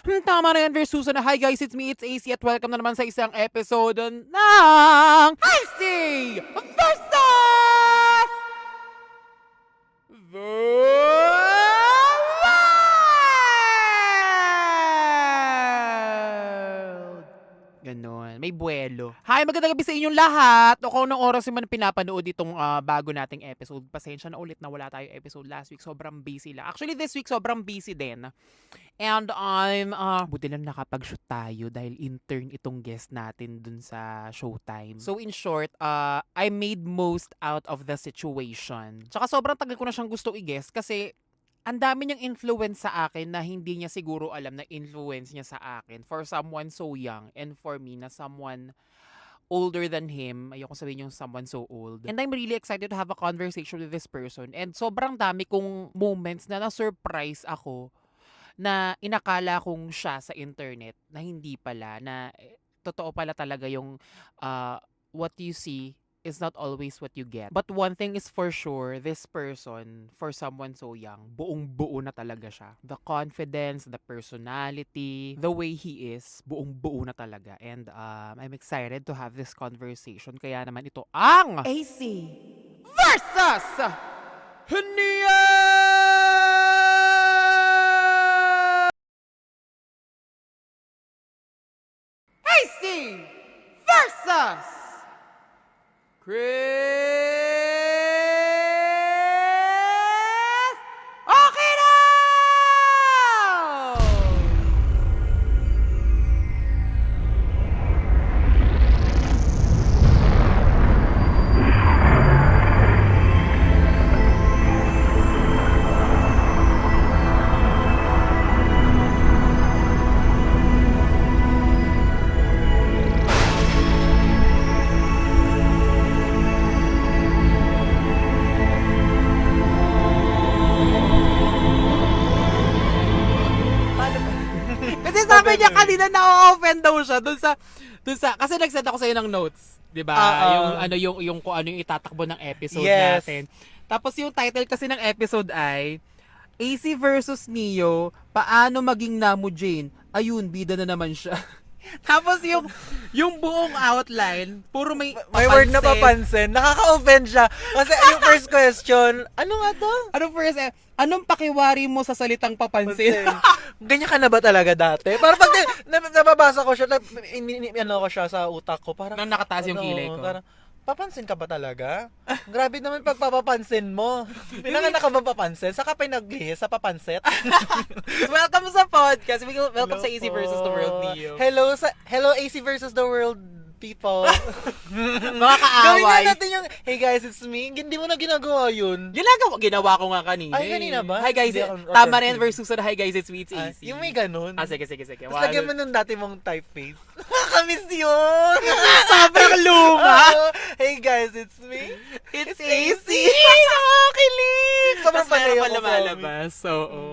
Tama na yan, Versus. Hi guys, it's me, it's AC at welcome na naman sa isang episode ng AC versus World. Ganon, may buwelo. Hi, magandang gabi sa inyong lahat. O kung anong oras naman pinapanood itong bago nating episode, pasensya na ulit na wala tayong episode last week. Sobrang busy lang. Actually, this week sobrang busy din. And buti lang nakapag-shoot tayo dahil intern itong guest natin dun sa Showtime. So in short, I made most out of the situation. Tsaka sobrang tagal ko na siyang gusto i-guest kasi ang dami niyang influence sa akin na hindi niya siguro alam na influence niya sa akin for someone so young and for me na someone older than him. Ayoko sabihin yung someone so old. And I'm really excited to have a conversation with this person. And sobrang dami kong moments na na-surprise ako na inakala kong siya sa internet na hindi pala, na totoo pala talaga yung what you see is not always what you get. But one thing is for sure, this person, for someone so young, buong-buo na talaga siya. The confidence, the personality, the way he is, buong-buo na talaga. And I'm excited to have this conversation. Kaya naman ito ang AC versus Nia! AC versus Chris Aquino! Kasi sabi niya kanina na-offend daw siya dun sa kasi nag-send ako sa'yo ng notes, 'di ba? Yung kung ano yung itatakbo ng episode natin. Tapos yung title kasi ng episode ay AC versus Neo, paano maging Namu Jane? Ayun, bida na naman siya. Tapos yung buong outline, puro may word na papansin. Nakaka-offend siya. Kasi yung first question, ano nga to? Anong pakiwari mo sa salitang papansin? Ganyan ka na ba talaga dati? Parang pag nababasa ko siya, ano ko siya sa utak ko, parang Nang nakataas yung kilay ko. Parang, papansin ka ba talaga? Grabe naman pagpapapansin mo. Pinanganak ka ba papansin? Saka pinaglihis sa papansit? Welcome sa podcast. Welcome sa AC versus the World, Neo. Hello AC versus the World people. Mga kaaway. Gawin nga natin yung, hey guys, it's me. Hindi mo na ginagawa yun. Ginawa ko nga kanina. Ay, kanina ba? Hi guys, Hindi ako- tama na yan versus sa hi guys, it's me, it's AC. Yung may ganun. Sige. Tapos lagyan mo nung dati mong typeface. Nakakamiss yun! Sobrang luma. Hey guys, it's me. It's AC. Nakakilig! Sobrang Tapos meron panay pa ako. lumalabas.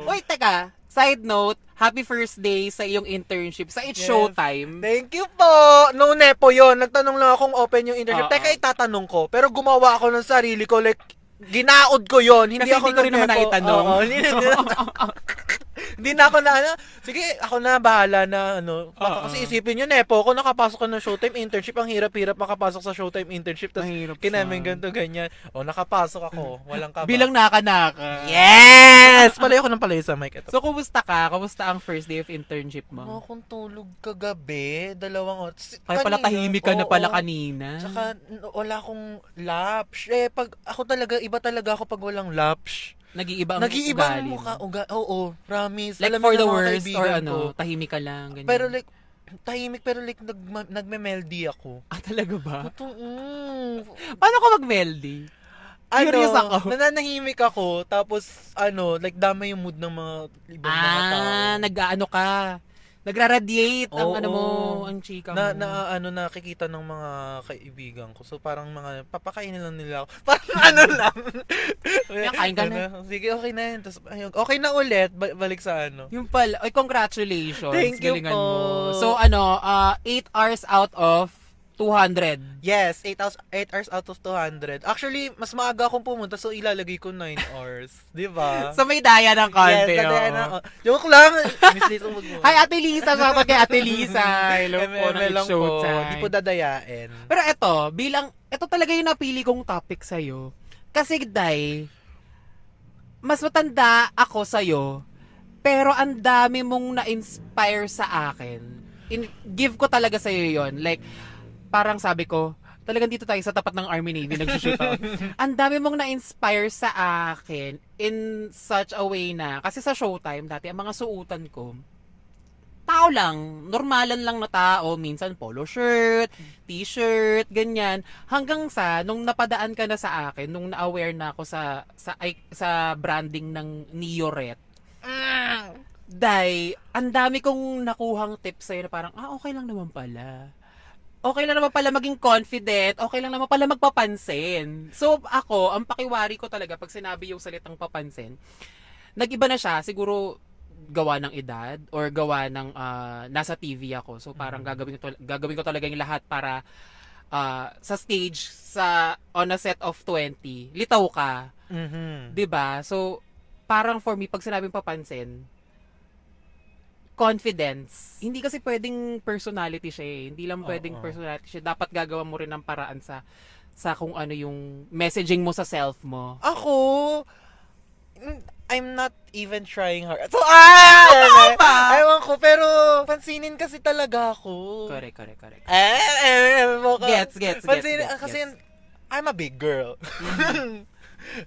Uy, teka. Side note, happy first day sa iyong internship. Sa It's Yes. Showtime. Thank you po! No nepo yun. Nagtanong lang akong open yung internship. Oo. Teka, itatanong ko. Pero gumawa ako ng sarili ko. Like, ginaod ko yon. Kasi hindi ko rin naman nagnepo. naitanong. Oo, hindi na ako na ano. Sige, ako na bahala na ano. Baka kasi isipin nyo, nepo ako nakapasok ko ng Showtime internship. Ang hirap-hirap makapasok sa Showtime internship. Tapos Mahirap kinamin siya. ganito, ganyan. O, nakapasok ako. Walang kaba. Bilang naka-naka. Yes! Palayo ko ng palayo sa mic. Ito. So, kumusta ka? Kumusta ang first day of internship mo? Akong tulog kagabi. 2 oras. Kaya pala Kanina, tahimik ka na pala oo. kanina. Tsaka wala akong lapsh. Pag ako talaga, iba talaga ako pag walang lapsh. Nag-iiba ang Nag-iiba ugali ang mo. mukha. Promise. Like Alam for mo the ng mga worst or kaibigan ano, ko. tahimik ka lang, ganyan. Pero like, tahimik pero like nagme-melody ako. talaga ba? Paano Paano ka mag-melody? Curious ako. Nananahimik ako, tapos like dama yung mood ng mga ibang mga tao. Nag-ano ka? Nagra-radiate ang Oo. ano mo, ang chika mo. Nakikita ng mga kaibigan ko. So parang mga papakainin lang nila ako. Parang ano lang. Yan, kain ka na. Sige, okay na yun. Tapos, ayun, okay na ulit. Balik sa ano. Yung pala, ay congratulations. Thank you Galingan po. mo. So 8 hours out of 200. Yes, 8 hours out of 200. Actually, mas maaga akong pumunta, so ilalagay ko 9 hours. Di ba? So may daya ng konti. Yes, oh. nadaya na. Joke lang. Miss Lisa, wag mo. Hi, Ate Lisa. Shoutout kay Ate Lisa. Hello po ng lang po. showtime. Hindi po dadayain. Pero ito talaga yung napili kong topic sa'yo. Kasi, Day, mas matanda ako sa'yo, pero ang dami mong na-inspire sa akin. Give ko talaga sa'yo yon. Like, parang sabi ko, talagang dito tayo sa tapat ng Army Navy nagsushoot out. Ang dami mong na-inspire sa akin in such a way na, kasi sa Showtime dati, ang mga suotan ko, tao lang, normalan lang na tao, minsan polo shirt, t-shirt, ganyan. Hanggang sa, nung napadaan ka na sa akin, nung na-aware na ako sa branding ng Neoret, Day, ang dami kong nakuhang tips sa'yo na parang, okay lang naman pala. Okay lang naman pala maging confident, okay lang naman pala magpapansin. So ako, ang pakiwari ko talaga pag sinabi yung salitang papansin, nag-iba na siya, siguro gawa ng edad or gawa ng nasa TV ako. So parang gagawin ko talaga yung lahat para sa stage, on a set of 20, litaw ka. Mhm. 'Di ba? So parang for me, pag sinabing papansin, confidence. Hindi kasi pwedeng personality siya eh. Hindi lang pwedeng personality siya. Dapat gagawa mo rin ng paraan sa kung ano yung messaging mo sa self mo. Ako, I'm not even trying hard. So, ewan ko, pero pansinin kasi talaga ako. Correct. Gets. Pansinin, kasi I'm a big girl.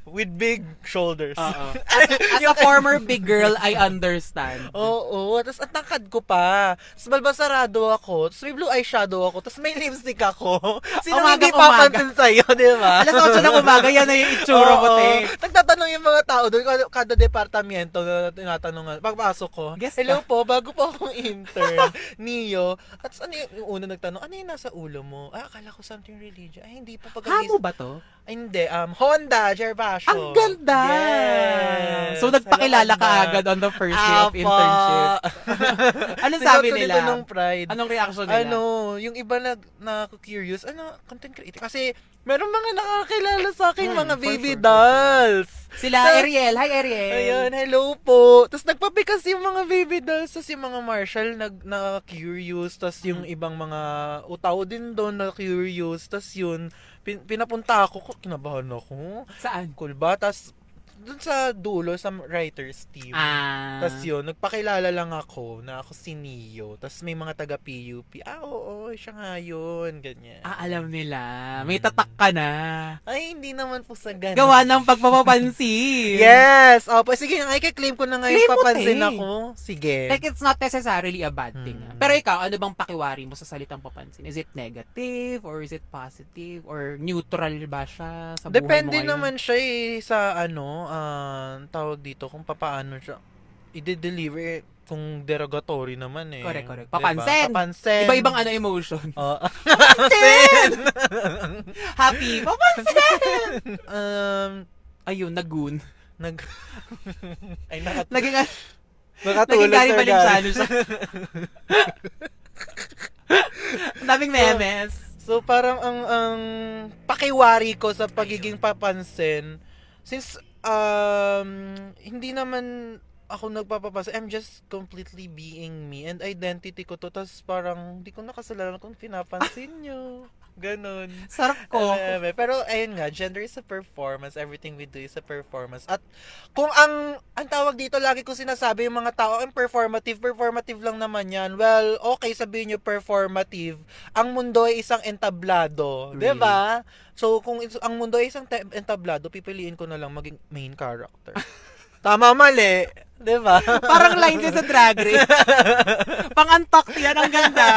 With big shoulders. As a former big girl, I understand. Oo. Tapos at nakad ko pa. Tapos balbasarado ako. Tapos may blue eyeshadow ako. Tapos may lipstick ako. Sino hindi papansin sa'yo, di ba? Alas 8 ng umaga, yan na yung itsura mo, te. Nagtatanong yung mga tao doon, kada departamento na tinatanong. Pagpasok ko, hello po, bago po akong intern, Neo. At ano yung una nagtanong, ano yung nasa ulo mo? Akala ko something religious. Ay, hindi po Hamo ba to? Ay, hindi. Honda, Gervasio. Ang ganda! Yes! So, nagpakilala ka agad on the first day of internship. Anong sabi nila? Nung Pride. Anong reaction nila? Yung iba na-curious, content creator. Kasi, meron mga nakakilala sa akin, mga baby dolls. Sila Ariel. Hi, Ariel. Ayun, hello po. Tapos nagpapikas yung mga baby dolls. Tapos yung mga Marshall na-curious. Tapos yung ibang mga utaw din doon na-curious. Tapos yun, pinapunta ako, kinabahan ako. Saan? Cool ba? Tapos, dun sa dulo, sa writers team. Tapos yun, nagpakilala lang ako na ako si Neo. Tapos may mga taga-PUP. Oo, siya nga yun. Ganyan. Alam nila. May tatak ka na. Ay, hindi naman po sa ganun. Gawa ng pagpapapansin. Yes! Opo, sige, ay, claim ko na ngayon Claim mo, papansin te. ako. Sige. Like, it's not necessarily a bad thing. Pero ikaw, ano bang pakiwari mo sa salitang papansin? Is it negative? Or is it positive? Or neutral ba siya sa buhay Depende mo ngayon? naman siya sa tawag dito, kung papaano siya i-deliver kung derogatory naman eh. Correct. Diba? Papansin. Papansin. Iba-ibang emotion. Papansin! Happy. Papansin! Ayun, Ay, Naging nakatulog Gary sir, Valenciano siya. Ang daming memes. So parang ang pakiwari ko sa pagiging papansin, since hindi naman ako nagpapapansin, I'm just completely being me and identity ko to. Tapos parang hindi ko nakasalanan kung pinapansin nyo. Ganon. Sarap ko. Pero ayun nga, gender is a performance. Everything we do is a performance. At kung ang tawag dito, lagi ko sinasabi yung mga tao, ang performative lang naman yan. Well, okay, sabihin nyo performative. Ang mundo ay isang entablado. Really? Diba? So, kung ang mundo ay isang entablado, pipiliin ko na lang maging main character. Tama, mali. Diba? Parang lines sa Drag Race. Pang-antok yan, ang ganda.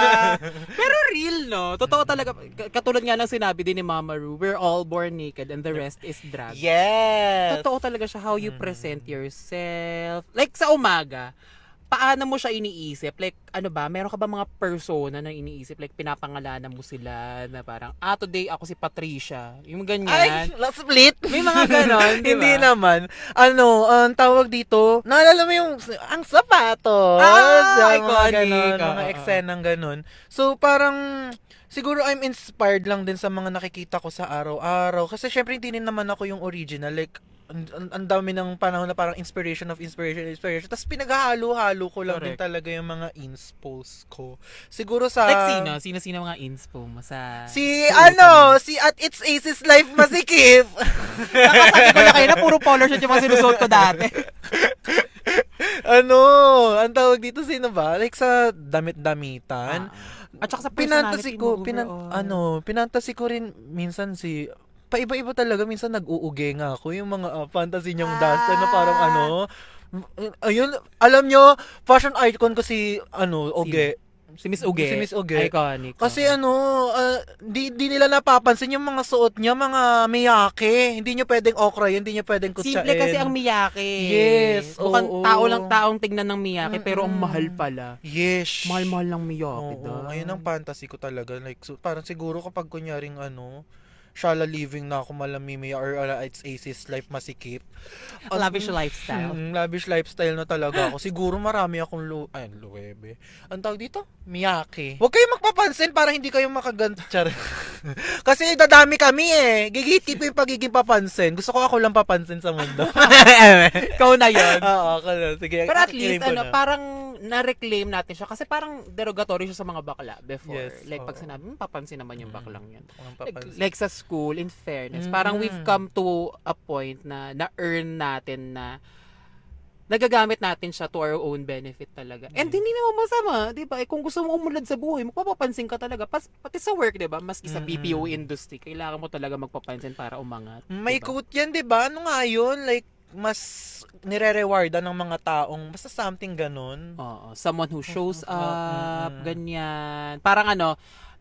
Pero real, no? Totoo talaga. Katulad nga ng sinabi din ni Mama Ru, we're all born naked and the rest is drag. Yes! Totoo talaga siya how you present yourself. Like sa umaga, paano mo siya iniisip? Like, ano ba, meron ka ba mga persona na iniisip? Like, pinapangalanan mo sila na parang, today ako si Patricia. Yung ganyan. Ay, last split. May mga ganon, di ba? Hindi naman. Ang tawag dito, naalala mo yung, ang sapatos. Mga iconic. ganon, mga eksenang ganon. So, parang, siguro I'm inspired lang din sa mga nakikita ko sa araw-araw. Kasi syempre, hindi rin naman ako yung original. Like, ang dami ng panahon na parang inspiration. Tapos pinaghahalo-halo ko lang din Correct. talaga yung mga inspos ko. Siguro sa... Like, sino mga inspo mo sa... Si at It's Aces Life Masikip. Nakasabi ko na kayo na puro polo shirt yung mga sinusuot ko dati. Ang tawag dito sino ba? Like sa damit-damitan. At saka sa Pinantasi personality ko, mo overall. pinantasi ko rin minsan paiba-iba talaga, minsan nag-uuge nga ako, yung mga fantasy niyang dasta na parang ayun, alam nyo, fashion icon ko si, Uge. Si Miss Uge. Si Miss Uge. Iconic. Kasi di nila napapansin yung mga suot niya, mga miyake. Hindi niyo pwedeng okra yun, hindi niyo pwedeng kutsain. Simple kasi ang miyake. Yes, Mukhang oo. tao lang taong tignan ng miyake, pero ang mahal pala. Yes. Mahal-mahal ng miyake. Oo, ayun ang fantasy ko talaga. Like, parang siguro kapag kunyaring shala living na ako malamimia or It's Aces Life Masikip. Lavish lifestyle. Lavish lifestyle na talaga ako. Siguro marami akong luwebe. Ang tawag dito? Miyake. Huwag kayong magpapansin para hindi kayo makagantar. Kasi dadami kami Gigitip yung pagiging papansin. Gusto ko ako lang papansin sa mundo. Ikaw na yun. Oo, ako na. Sige, Pero at i-claim least, ko na. parang na-reclaim natin siya. Kasi parang derogatory siya sa mga bakla before. Yes, Like, pag oo. sinabi, papansin naman yung baklang yan. Walang papansin. Like sa school, in fairness, parang we've come to a point na na-earn natin na nagagamit natin siya to our own benefit talaga. And hindi naman masama, 'di ba? Kung gusto mo umunlad sa buhay, magpapapansin ka talaga. Pati sa work, 'di ba? Maski sa BPO industry, kailangan mo talaga magpapansin para umangat. May diba? quote yan, di ba? Ano nga yun? Like, mas nire-rewardan ng mga taong basta something ganun. Oo, someone who shows up, Mm-mm. ganyan. Parang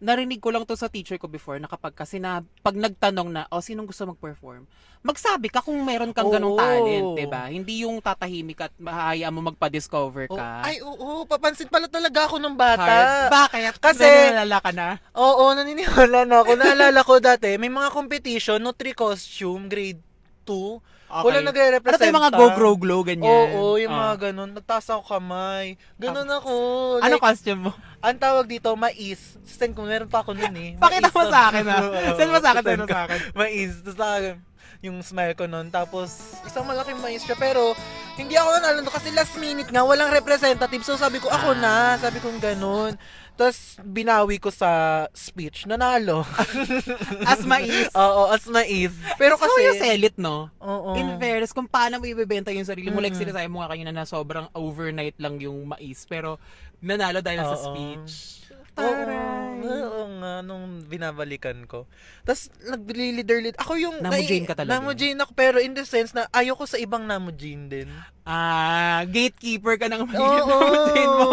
narinig ko lang to sa teacher ko before na pag nagtanong na, sinong gusto mag-perform, magsabi ka kung meron kang ganong Oo. talent, 'di ba? Hindi yung tatahimik at mahayaan mo magpa-discover Oh, ka. ay, oo. Papansin pala talaga ako ng bata. Hard. Bakit? Kasi- Naniniwala ka na? Oo, naniniwala na ako. Naalala ko dati, may mga competition, Nutri Costume, grade 2. Wala Ano nagre-representa. to yung mga go-grow-glow, ganyan? Oo, yung Ah. mga ganun. Nagtaas ako kamay. Ganun ako. Ano Like, costume mo? ang tawag dito, mais. Send ko, meron pa ako nun Pakita mo Mais. sa akin, ha? Oo, Send mo sa akin, send send mo ko. sa akin. Mais. Tapos yung smile ko nun. Tapos, isang malaking mais siya. Pero, hindi ako nanalo kasi last minute nga, walang representative. So, sabi ko, ako na. Sabi ko, ganun. Tapos, binawi ko sa speech. Nanalo. As mais. Oo, as mais. Pero So, kasi, you sell it, no? oo. In fairness, kung paano mo ibebenta yung sarili mo, like Mm. sinasabi mo nga kanina na sobrang overnight lang yung mais, pero nanalo dahil sa Oo. speech. Oo, oo nga, nung binabalikan ko. Tapos, nag-leader. Ako yung... Namujane ka talaga. Namujane ako, pero in the sense na ayoko sa ibang namujane din. Gatekeeper ka ng Oo. magiging mo.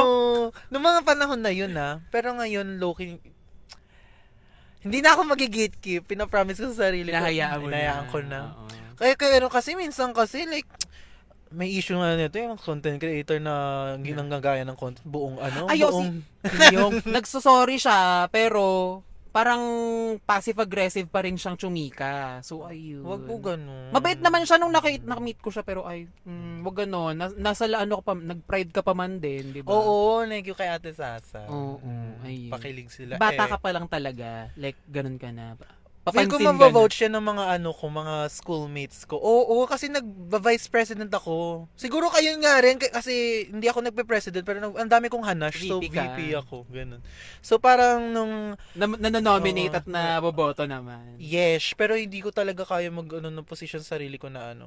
Noong mga panahon na yun, Pero ngayon, low-key, hindi na ako magi-gatekeep. Pinapromise ko sa sarili ko. Hinahayaan mo na. Hinahayaan ko na. Oo. Kaya kasi minsan kasi, like, may issue nga nito yung content creator na ginanggagaya ng content buong buong Yung nagsosorry siya, pero parang passive-aggressive pa rin siyang tsumika. So, ayun. wag po ganun. Mabait naman siya nung nakamit ko siya, pero wag ganon. Nasa nag-pride ka pa man din, di ba? Oo, thank you kay Ate Sasa. Oo, ayun. Pakilig sila. Bata ka pa lang talaga. Like, ganun ka na. Feel ko Papansin ka na. mabavote siya ng mga mga schoolmates ko. Oo, kasi nag-vice president ako. Siguro kayo nga rin, kasi hindi ako nagpe-president, pero ang dami kong hanash, so VP ka. VP ako. Ganun. So parang nung, Nanonominate Oo. at naboboto naman. yes, pero hindi ko talaga kaya ng position sa sarili ko na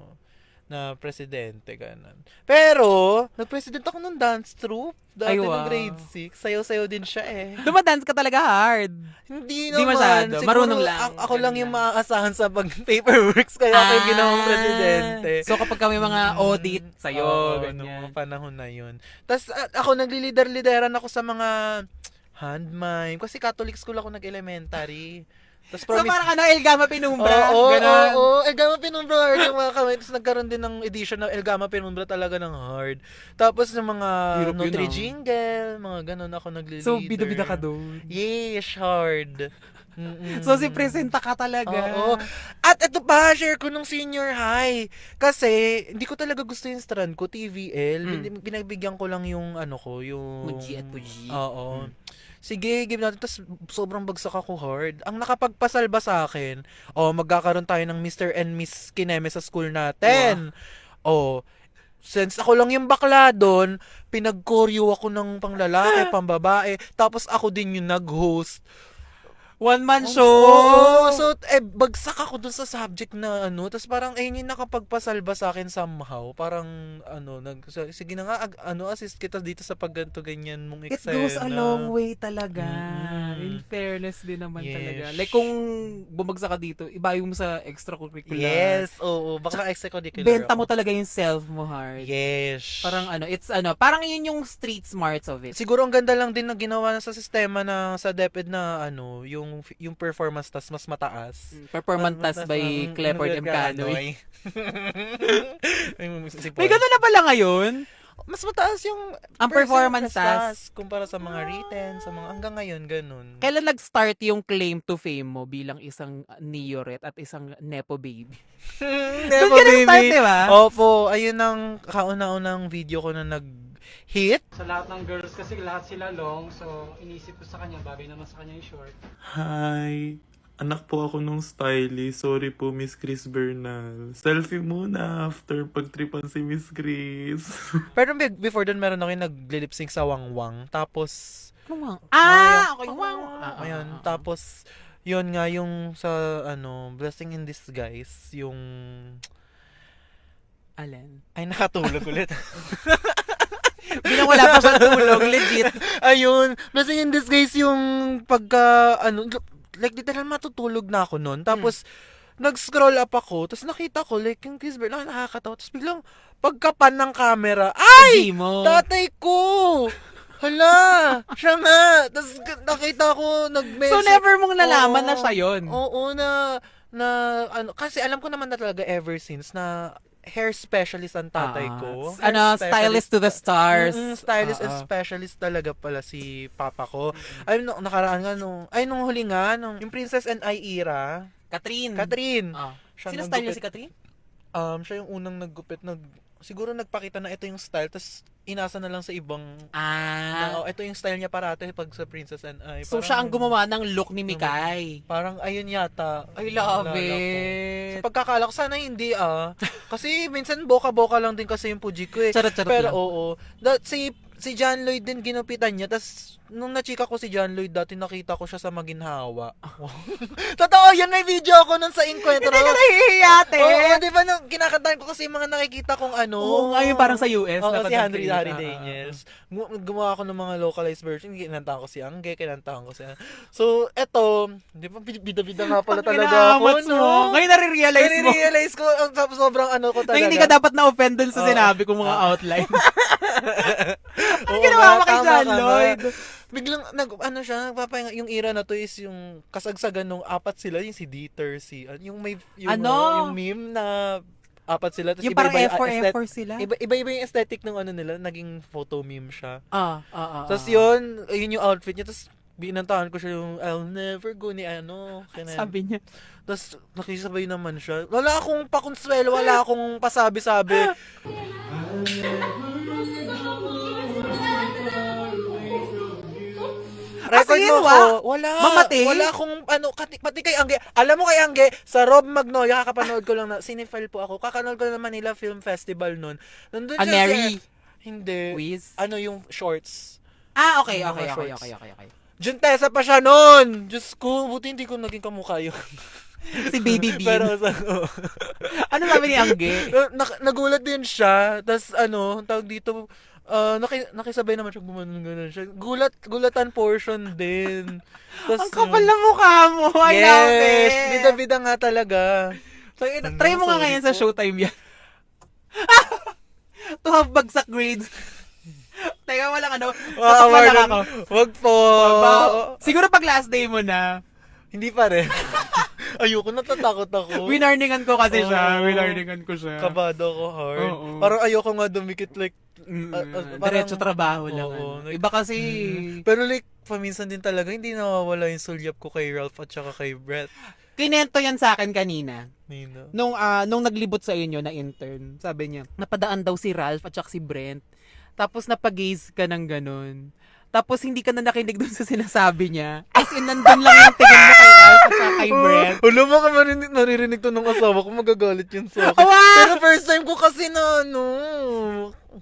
na presidente, ganun. Pero, nag-president ako ng dance troupe. Dati Ay, ng wow. grade 6. Sayaw-sayaw din siya Dumadance ka talaga hard. Hindi Hindi naman. masyado. Siguro, Marunong lang. Ako lang Ganun yung lang. maaasahan sa pag-paperworks, kaya ako yung ginawang presidente. So, kapag kami mga audit sa'yo, Oo, ganyan. nung mga panahon na yun. Tapos, ako naglilider-lideran ako sa mga hand mime. Kasi Catholic school ako nag-elementary. Tapos So parang El Gama Penumbra. Oo, Ganon. oo. El Gama Penumbra hard yung mga kamay. Tapos nagkaroon din ng edition ng El Gama Penumbra talaga ng hard. Tapos yung mga Hirap yun, Nutri ah. Jingle, mga ganon ako nagli-leader. So bida-bida ka doon. Yes, hard. Mm-mm. So si presenta ka talaga. Oo. At ito pa, share ko nung senior high. Kasi, hindi ko talaga gusto yung strand ko, TVL. Pinagbigyan ko lang yung ano ko, yung... Puji at puji. Oo. Sige, give natin. Tapos, sobrang bagsak ako hard. Ang nakapagpasalba sa akin, magkakaroon tayo ng Mr. and Miss Kineme sa school natin. Since ako lang yung bakla doon, pinag-choreo ako ng panglalaki, pambabae. Tapos, ako din yung nag-host. One-man show. Oo, so bagsak ako dun sa subject na ano, tapos parang ayun yung nakapagpasalba sa akin somehow. Parang sige na nga, assist kita dito sa pagganto ganyan mong It eksena. goes a long way talaga. In fairness din naman talaga. Like kung bumagsak ka dito, ibayo mo sa extracurricular. Yes, oo. Baka extracurricular. Benta mo talaga yung self mo, hard. Yes. Parang parang yun yung street smarts of it. Siguro ang ganda lang din na ginawa na sa sistema na sa DepEd na yung performance task mas mataas. Performance task by Clepord M. Canoy. May May gano'n na pala ngayon? mas mataas yung Ang performance task. kumpara sa mga written, sa mga hanggang ngayon ganun. Kailan nag-start yung claim to fame mo bilang isang Neoret at isang Nepo baby? Doon ka nag-start, di ba? Opo, ayun ang kauna-unang video ko na nag-hit. Sa lahat ng girls kasi lahat sila long, so inisip ko sa kanya, bagay naman sa kanya yung short. Hi! Anak po ako nung stylist. Sorry po, Miss Chris Bernal. Selfie muna after pagtripan si Miss Chris. Pero before dun meron ako yung nag-lip-sync sa Wangwang. Tapos, Okay. ayun. Tapos, yun nga yung sa Blessing in Disguise, yung... Alin? Ay, nakatulog ulit. Bilang wala pa siyang tulog, legit. Ayun, Blessing in Disguise yung pagka, like literal matutulog na ako noon. Tapos, nag-scroll up ako, tapos nakita ko, like, yung Chris Bernal, nakakatawa. Tapos biglang, pagkapan ng camera, ay! Mo. Tatay ko! Hala! Siya nga! Tapos nakita ko, So never mong nalaman na siya yun? Oo, kasi alam ko naman na talaga ever since na hair specialist ang tatay ko. Hair Stylist to the stars. Stylist and specialist talaga pala si papa ko. Ay, nakaraan nga nung huli nga, yung Princess and I era. Catherine. Siya Sino style niya si Catherine? Siya yung unang naggupit, siguro nagpakita na ito yung style, tapos inasa na lang sa ibang, ito yung style niya parate pag sa Princess and I. So siya ang gumawa ng look ni Mikay. Parang ayun yata. I love Naalala ko. it. Sa pagkakala ko, sana hindi Kasi minsan boka-boka lang din kasi yung puji ko eh. Charot-charot Pero lang. oo. Si John Lloyd din ginupitan niya. Tapos nung nachika ko si John Lloyd dati, nakita ko siya sa Maginhawa. Totoo, yan may video ako nun sa Encuentro. Hindi ka nahihiya, ate. Oo, di ba nung kinakantahan ko kasi yung mga nakikita kong Oo, ngayon parang sa US. Oo, na si content Harry creator. Daniels. Gumawa ako ng mga localized version. Kinantahan ko si Angge, kinantahan ko si... So, eto, di ba, bida-bida nga pala talaga ako, Kinamats no? mo. Ngayon nare-realize mo. Nare-realize ko, sobrang ko Na talaga. hindi ka dapat na-offend dun sa sinabi kong mga outline. Ano ginawa mo kay John Lloyd? Biglang, nagpapahinga, yung era na to is yung kasagsagan nung apat sila, yung si Dieter, yung may, yung meme na apat sila. Tapos Yung parang F4 sila? Iba-iba yung aesthetic ng nila, naging photo meme siya. Tapos Tapos yun yung outfit niya, tapos binantahan ko siya yung I'll never go ni sabi niya. Tapos nakisabay naman siya. Wala akong pakonsuelo, wala akong pasabi-sabi. Record As in, mo ko, wala. Mamati? Wala akong, pati kay Angge. Alam mo kay Angge, sa Rob Magnolia, kakapanood ko lang na, cinephile po ako. Kakanood ko na Manila Film Festival nun. Nandun siya Mary? Hindi. Quiz? Yung shorts. Okay. Jun Tessa pa siya nun! Diyos ko, buti hindi ko naging kamukha yun. Si Baby Bean. Pero, Ano sabi ni Angge? nagulat din siya. Tapos, tawag dito, nakisabay naman siya, gumanon siya. Gulatan portion din. Tas, Ang kapal na mukha mo. I love it. Bida-bida nga talaga. So, try mo nga ngayon sa Showtime yan. To have bagsak grades. Teka, walang Award. ako. Wag po. Siguro pag last day mo na, Hindi pa rin. Ayoko, natatakot ako. Winarningan ko kasi siya. Oo. Winarningan ko siya. Kabado ako hard. Oo. Parang ayoko nga dumikit like, Diretso trabaho lang. Oo, Iba kasi, pero like, paminsan din talaga, hindi nawawala yung sulyap ko kay Ralph at saka kay Brett. kinento yan sa akin kanina. Nina. Nung naglibot sa inyo na intern, sabi niya, napadaan daw si Ralph at saka si Brent. Tapos napag-gaze ka ng ganun. Tapos hindi ka na nakinig dun sa sinasabi niya. As in, nandun lang yung tingin mo kay Ralph at saka kay Brent. Alam mo ka naririnig to ng asawa ko, magagalit yun sa akin. Wow! Pero first time ko kasi na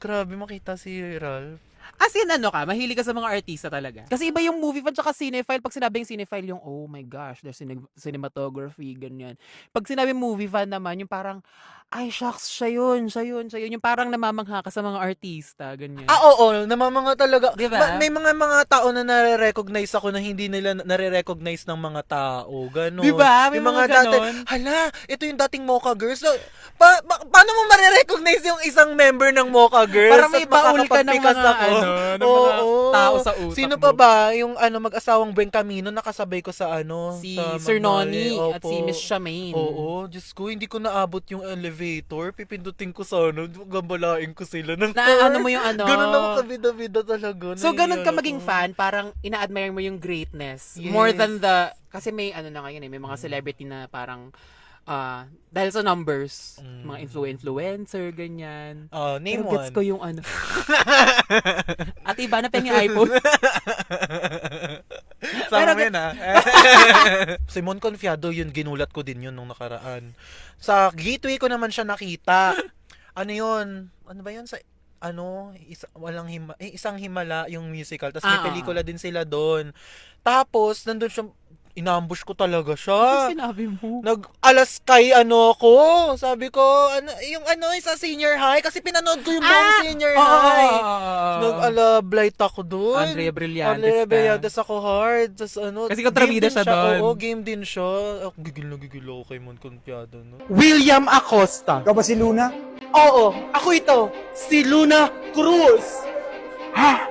grabe makita si Ralph. As in, mahilig ka sa mga artista talaga. Kasi iba yung movie fan tsaka cinephile. Pag sinabing cinephile, yung, oh my gosh, there's cinematography, ganyan. Pag sinabing movie fan naman, yung parang, ay, shucks, siya yun. Yung parang namamangha ka sa mga artista, ganyan. Oo, namamanga talaga. Diba? May mga tao na nare-recognize ako na hindi nila nare-recognize ng mga tao. Ganon. Diba? May Yung mga dati, ganon. hala, ito yung dating Mocha Girls. So, paano mo marirecognize yung isang member ng Mocha Girls? Para may at baul ka ng makakapagpikas mga, ako? ng mga tao sa utak Sino mo. pa ba? Yung mag-asawang Buen Camino, nakasabay ko sa Si sa Sir Noni Magnolia. at si Opo. Miss Charmaine. Oo, Diyos ko, hindi ko naabot yung elevator. Pipindutin ko sa gambalain ko sila. Ano mo yung Ganun ako kabida-bida talaga. So, ganun ka Nahiya maging ako. fan, parang ina-admire mo yung greatness. Yes. More than the, kasi may na ngayon may mga celebrity na parang, dahil sa numbers, mga influencer, ganyan. Name Pero gets one. ko yung At iba na pa yung iPhone. Sama mo yun, Simon Confiado, yun, ginulat ko din yun nung nakaraan. Sa gateway ko naman siya nakita. Ano yun? Ano ba yun? Sa, isang himala yung musical. Tapos may pelikula din sila doon. Tapos, nandun siya, inambush ko talaga Ano siya. sinabi mo? Nag-alaskay ko. Sabi ko, yung sa senior high. Kasi pinanood ko yung buong senior high. Nag-alablight ako doon. Andrea Brillantes Andrea ka. Brillantes ako hard. Tas, Kasi kontrabida game din siya doon. Oo, game din siya. Gigil na gigil ako kay Mon Confiado. No? William Acosta. Ikaw ba si Luna? Oo, ako ito. Si Luna Cruz. Ha?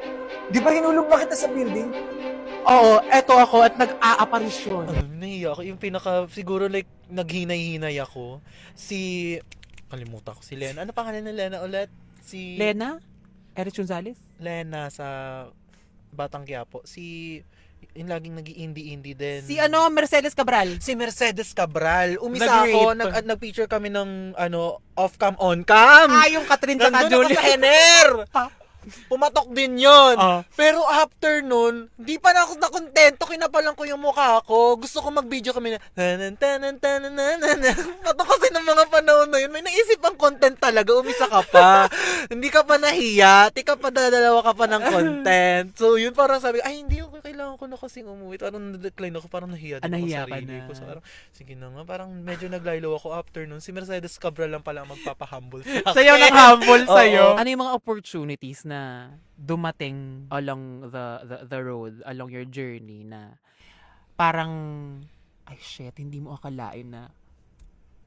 Di ba hinulog ba kita sa building? Oo, eto ako at nag-aaparisyon. Nahiya ako. Yung siguro like, naghinay-hinay ako. Kalimutan ko si Lena. Ano pangalan ni Lena ulit? Lena? Eric Gonzalez? Lena sa Batang Quiapo. Yung laging nag-indie-indie din. Si Mercedes Cabral. Si Mercedes Cabral. Umisa Nag-rape. ako, nag-picture kami ng off-cam, on-cam. Yung Catherine tsaka Nandun ako Julie. sa Hener. Pumatok din yun. Ah. Pero after nun, di pa na ako nakontento. Kinapalan ko yung mukha ko. Gusto ko mag-video kami na Pato kasi ng mga panahon na yun. May naisip ang content talaga. Umisa ka pa. Hindi ka pa nahiya. Di ka pa dadalawa ka pa ng content. So yun parang sabi, ay hindi ako. Kailangan ko na kasing umuwi. Parang na-decline ako. Parang nahiya din ako Nahiya sa ka sarili na. ko. So parang, sige na nga. Parang medyo naglaylo ako after nun. Si Mercedes Cabral lang pala ang magpapahumble sa akin. Sayo ng humble Oo. sa'yo. Ano yung mga opportunities na dumating along the road, along your journey na parang, ay shit, hindi mo akalain na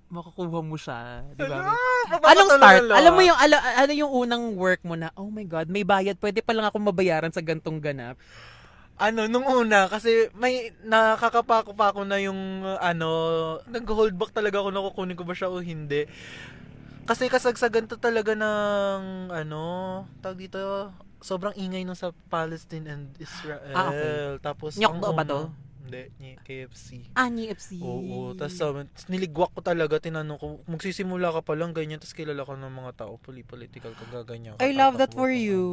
makukuha mo siya, di ba? Anong start? Alam mo yung ano yung unang work mo na, oh my God, may bayad, pwede pa lang ako mabayaran sa gantong ganap. Nung una, kasi may nakakapako pa ako na yung, nag-hold back talaga ako na kukunin ko ba siya o hindi. Kasi kasagsagan to talaga ng, tawag dito, sobrang ingay nung sa Palestine and Israel. Okay. Tapos, Nyokdo ba to? Hindi, KFC. Ni FC. Oo, tapos niligwak ko talaga, tinanong ko, magsisimula ka pa lang ganyan, tapos kilala ko ng mga tao, political ka, gaganyan ka. I love that tatakbo for ka. you.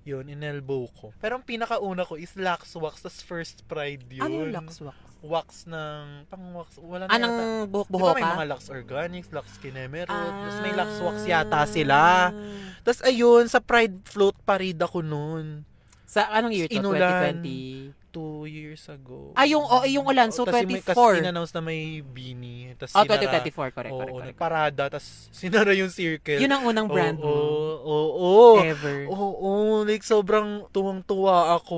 Yun, inelbow ko. Pero ang pinakauna ko is Lux Wax, tas First Pride yun. Ano yung Luxwax? Wax ng, pang-wax, wala na Anong yata. buhok-buhok Di ba may ka? mga Lux Organics, Lux Kinemerot, tapos may Lux Wax yata sila. Tapos ayun, sa Pride Float Parade ako noon. Sa anong year to? Inulan. 2020? 2 years ago. Yung ulan, so Kasi 24. in-announce na may beanie. Tas 2024, correct. Oo, nagparada, tas sinara yung circle. Yun ang unang brand mo. Oo. Ever. Oo, like sobrang tuwang-tuwa ako.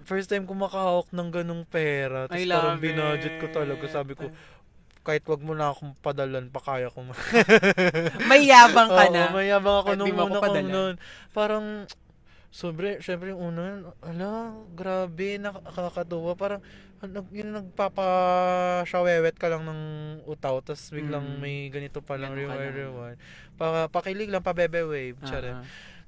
First time ko makahawak ng ganung pera. Tapos I parang love binudget ko it. talaga. Sabi ko, kahit wag mo na akong padalan, pa kaya ko. May yabang ka na. Oo, may yabang ako Kahit nung di mo ako una ko padala. nun. Parang, syempre yung una, grabe, nakakatuwa. Parang, yung nagpapashawewet ka lang ng utaw, tas biglang may ganito palang Ganun ka lang. reward. Pakilig lang, pabebe wave, Ah, charet.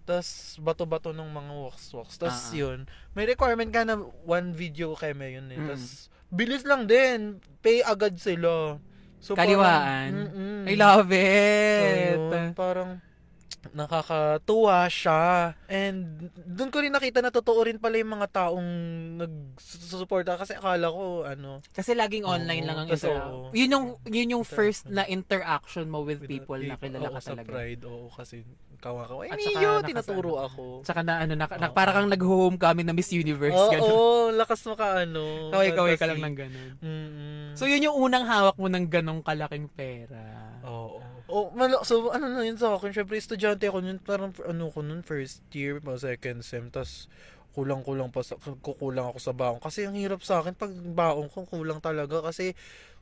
Tas bato-bato ng mga walks. Tas Ah, ah. yun, may requirement ka na one video keme yun eh. Mm. Tas bilis lang din, pay agad sila. So, Kaliwaan. parang, I love So, it. yun, parang nakakatuwa siya. And doon ko rin nakita na totoo rin pala yung mga taong nagsusuporta kasi akala ko Kasi laging online Oo, lang ang kasi interaction. Yun yung first na interaction mo with people na kilala ka sa talaga. Pride, kasi kawa-kawa. At Ay, saka niyo, nakasama. tinuturo ako. Tsaka na Oo. parang kang nag-homecoming na Miss Universe. Oo, Ganun. lakas mo ka Kaway-kaway ka lang fantasy. ng ganun. Mm-mm. So yun yung unang hawak mo ng ganong kalaking pera. Oo. So, na yun sa akin, syempre, estudyante ako nun, parang, first year, second sem, tas, kukulang ako sa baon. Kasi ang hirap sa akin, pag baon ko, kulang talaga, kasi,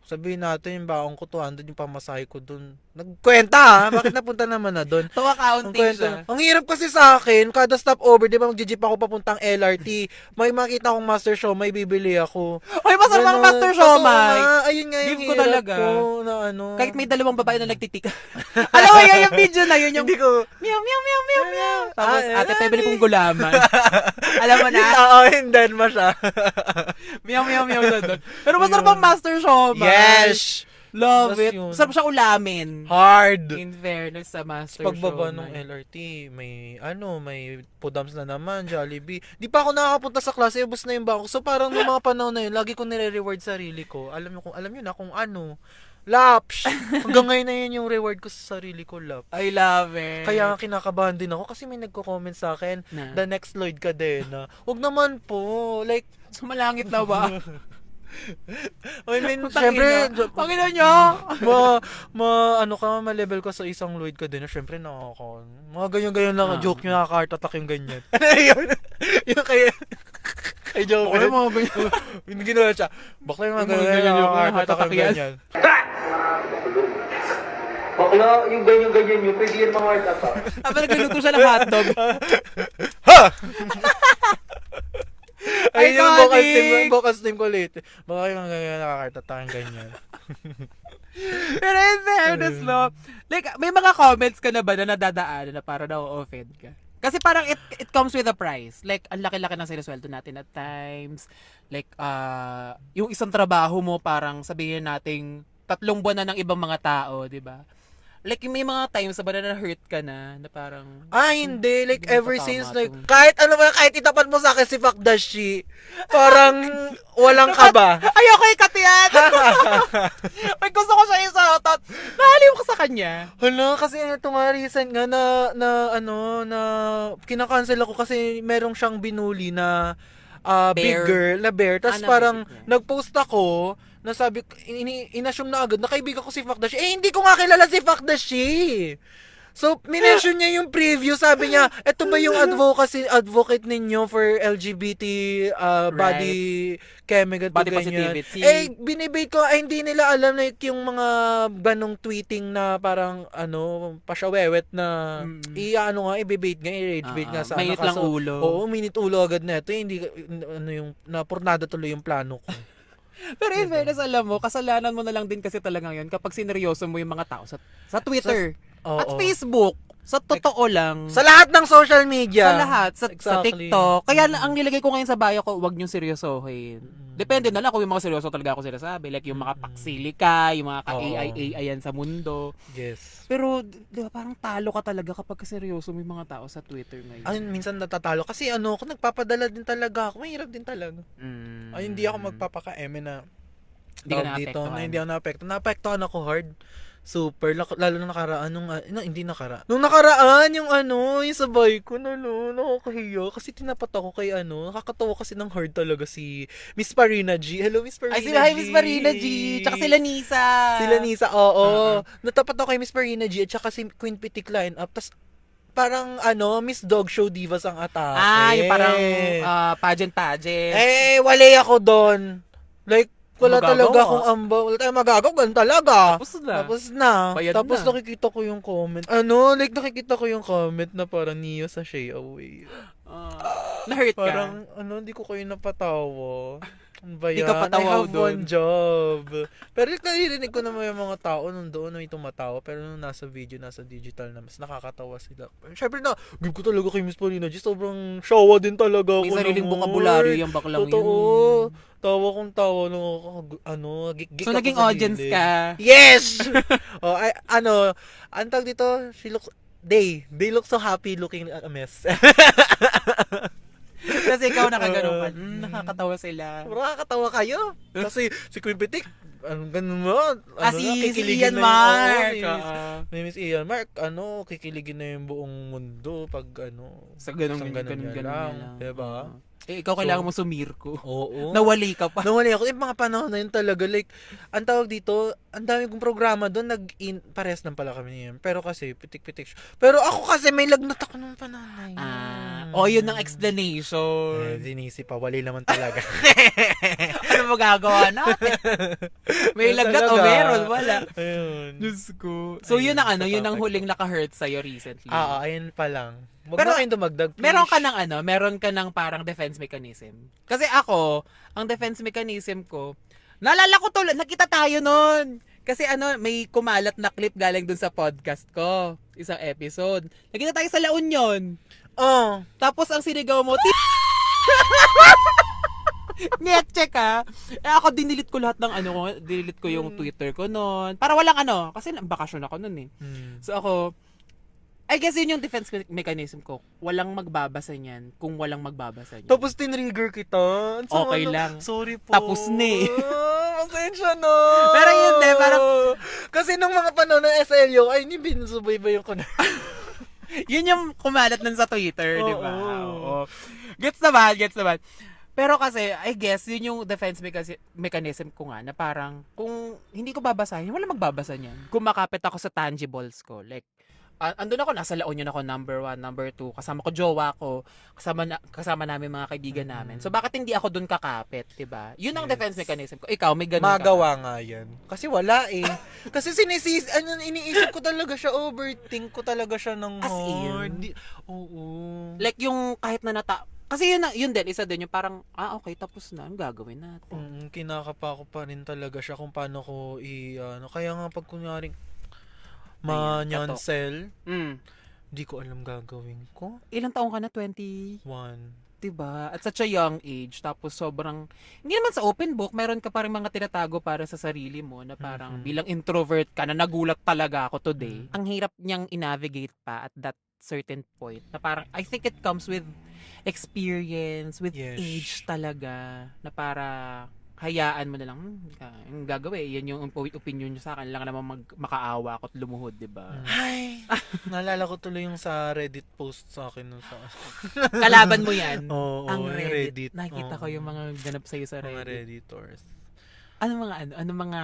sabihin natin, yung baon ko, 200, yung pamasahe ko dun. Nagkwenta ha? Bakit napunta naman na dun? To accounting siya. Ang hirap kasi sa akin, kada stopover, di ba, mag-jeep ako papuntang LRT, may makita akong Master Show, may bibili ako. Ay, masarap ang Ganon. Master Totoo Siomai. nga. Ayun nga yung Gift ko hirap talaga. ko na Kahit may dalawang babae na nagtitika. Alam mo yung video na yun, yung Hindi ko, meow, meow, meow, meow, meow. Tapos, Ah, ate, pebili kong gulaman. Alam mo na? Oo, hindan mo siya. Meow, meow, meow na doon. Pero masarap ang Master Siomai. Yes! Love Tas it. yun. Masarap siya ulamin. Hard! In fairness sa Master Pagbaba ng Siomai. LRT, may pudams na naman, Jollibee. Di pa ako nakakapunta sa klase, ubos na yung bako. So parang noong mga panahon na yun, lagi ko nire-reward sarili ko. Alam nyo na kung ano. Laps! Hanggang ngayon na yun yung reward ko sa sarili ko, laps. I love it. Kaya kinakabahan din ako kasi may nagko-comment sa akin, Na? the next Lloyd Cadena. Huwag naman po. Like, Sumalangit na ba? I mean, Putang syempre, ina. Panginoon nyo! ma-level ka sa isang Lloyd Cadena, syempre nakaka, mga ganyan-ganyan lang, Ah. joke nyo, nakaka-heart attack yung ganyan. Yun, yung kaya, ay joke Okay, rin. mga ganyan. Yung ginawa siya, bakla yung mga Yung mga ganyan, ganyan, yung nakaka-heart heart attack yung attack yan. ganyan. Bakla, yung ganyan-ganyan yun, pwede yan mga heart attack. Habang nagluluto siya ng hotdog. Ha! Ay, Ay, yung iconic! vocals team ko ulit. Baka yung mga ganyan, nakaka-heart attack yung ganyan. Pero in fairness, no? Like, may mga comments ka na ba na nadadaanan na para na-offend ka? Kasi parang it comes with a price. Like, ang laki-laki ng sinisweldo natin at times. Like, yung isang trabaho mo, parang sabihin nating 3 buwan na ng ibang mga tao, di ba? Like, may mga times na ba na hurt ka na parang... Hindi. Like, Hindi ever mo since, patama like, to. kahit itapat mo sa akin si Fakdashi, parang walang kaba. Ayoko ikat yan! May gusto ko siya isautot. Nahaliw ka sa kanya. Hala, kasi ito nga recent nga na kinakancel ako kasi merong siyang binuli na big Bear. girl, na bear. Tapos Na parang big, yeah. nag-post ako, nasabi, inassume na agad na kaibigan ko si Fakdashi. Hindi ko nga kilala si Fakdashi. So, minention niya yung preview, sabi niya, eto ba yung advocate ninyo for LGBT body chemical Body ganyan. positivity. Binibate ko, hindi nila alam like yung mga ganong tweeting na parang pasyawewet na ibibate nga, i-rage bait nga sa Mainit lang ulo. Oo, minute ulo agad na ito. Hindi yung napurnada tuloy yung plano ko. Pero in fairness, alam mo, kasalanan mo na lang din kasi talagang yun kapag sineryoso mo yung mga tao sa Twitter at Oo. Facebook. Sa totoo lang. Sa lahat ng social media. Sa lahat. Sa Exactly. TikTok. Kaya ang nilagay ko ngayon sa bio ko, huwag niyong seryosohin. Depende na lang kung yung mga seryoso talaga ako sinasabi. Like yung mga paksilika, yung mga ka-AI yan sa mundo. Yes. Pero, di ba, parang talo ka talaga kapag seryoso mo yung mga tao sa Twitter ngayon. Ay, minsan natatalo. Kasi kung nagpapadala din talaga ako, mahirap din talaga. Ay, hindi ako magpapaka-eme na Hindi ka tawag dito, naapektuhan. na hindi ako naapektuhan. Naapektuhan ako hard. Super. Lalo na nakaraan hindi nakaraan. Nung nakaraan, yung sabay ko, nakakahiya. Kasi tinapat ako kay nakakatawa kasi ng hard talaga si Miss Parina G. Hello, Miss Parina Ay, G. hi, Miss Marina G. Tsaka sila Nisa. Sila Nisa, oo. Natapat ako kay Miss Parina G at saka si Queen Pitik line-up. Tas parang Miss Dog Show Divas ang atake. Yung parang pageant. Wali ako doon. Like, wala Magagawa. talaga akong wala tayong magagawa, ganun talaga. Tapos na. Bayad Tapos na. nakikita ko yung comment. Nakikita ko yung comment na parang Neo sa Shay Away. Na-hurt ka? Parang, hindi ko kayo napatawa. Ano ba Di yan? ka patawa I have doon. one job. Pero naririnig ko naman yung mga tao nung doon na may tumatawa. Pero nung nasa video, nasa digital na, mas nakakatawa sila. Syempre na, give ko talaga kay Miss Paulina G. Sobrang shawa din talaga ako. May sariling naman. bokabularyo yung baklang yun. Totoo. Tawa kong tawa nung gig So, ako naging sa audience gilid. ka. Yes! Ang tawag dito, they look so happy looking at a mess. Kasi ikaw nakaganon ka. Nakakatawa sila. Nakakatawa kayo. Kasi si Queen Pitik, ganun mo. Si kikiligin Ian na Mark. Ni Miss Ian Mark, kikiligin na yung buong mundo pag Sa ganun isang ganun niya lang. lang. Diba? Ikaw kailangan mo sumirko. Oo. Nawali ka pa. Nawali ako. Mga panahon na yun talaga. Like, ang tawag dito, ang dami kong programa doon. Pares lang pala kami niyan. Pero kasi, pitik-pitik siya. Pero ako kasi, may lagnat ako nung panahon na yun. Yun ang explanation. Dinisi pa. Wali naman talaga. Ano magagawa natin? May Yun lagnat o talaga. meron? Wala. Ayun. Diyos ko. So, yun ang yun ang huling naka-hurt sa'yo recently. Ayun pa lang. Wag Pero, na kayong dumagdag, please. meron ka ng parang defense mechanism. Kasi ako, ang defense mechanism ko, naalala ko nakita tayo nun. Kasi may kumalat na clip galing dun sa podcast ko. Isang episode. Nakita tayo sa La Union. Oh. Tapos ang sinigaw mo, check ha. Ako dinilit ko lahat ng dinilit ko yung Twitter ko noon. Para walang kasi bakasyon ako noon eh. So ako, I guess yun yung defense mechanism ko. Walang magbabasa niyan kung walang magbabasa niyan. Tapos tinrigger kita. Okay lang. Sorry po. Tapos na eh. Pasensya na. Pero yun parang, kasi nung mga panahon ng SLU, ay, hindi binusubaybayan ko na. yun yung kumalat nun sa Twitter, di ba? Oo. Oo. Gets naman. Pero kasi, I guess, yun yung defense mechanism ko nga, na parang, kung hindi ko babasahin, wala magbabasa niyan. Kumakapit ako sa tangibles ko. Like, andun ako, nasa La Union ako, number 1, number 2, kasama ko jowa ko, kasama namin mga kaibigan namin. So, bakit hindi ako dun kakapit, diba? Yun ang defense mechanism ko. Ikaw, may ganun ka. Magawa nga yan. Kasi wala eh. Kasi iniisip ko talaga siya, overthink ko talaga siya ng As in? hard. Oo. Like, yung kahit na kasi yun din, isa din, yung parang, okay, tapos na, ang gagawin natin. Kinakapa ko pa rin talaga siya kung paano ko kaya nga pag kunyaring Ayan, di ko alam gagawin ko. Ilang taong ka na? 21? Diba? At such a young age, tapos sobrang, hindi naman sa open book, meron ka pa rin mga tinatago para sa sarili mo, na parang bilang introvert ka, na nagulat talaga ako today. Ang hirap niyang i-navigate pa at that certain point, na parang, I think it comes with experience, with Yes. age talaga, na para hayaan mo na lang, yung gagawin, yan yung opinion nyo sa akin, lang naman makaawa ako at lumuhod, diba? Ay, naalala ko tuloy yung sa Reddit post sa akin. Kalaban mo yan. Oo, Ang yung Reddit. Nakita ko Oo. yung mga ganap sa'yo sa Mga Reddit. Redditors. Ano mga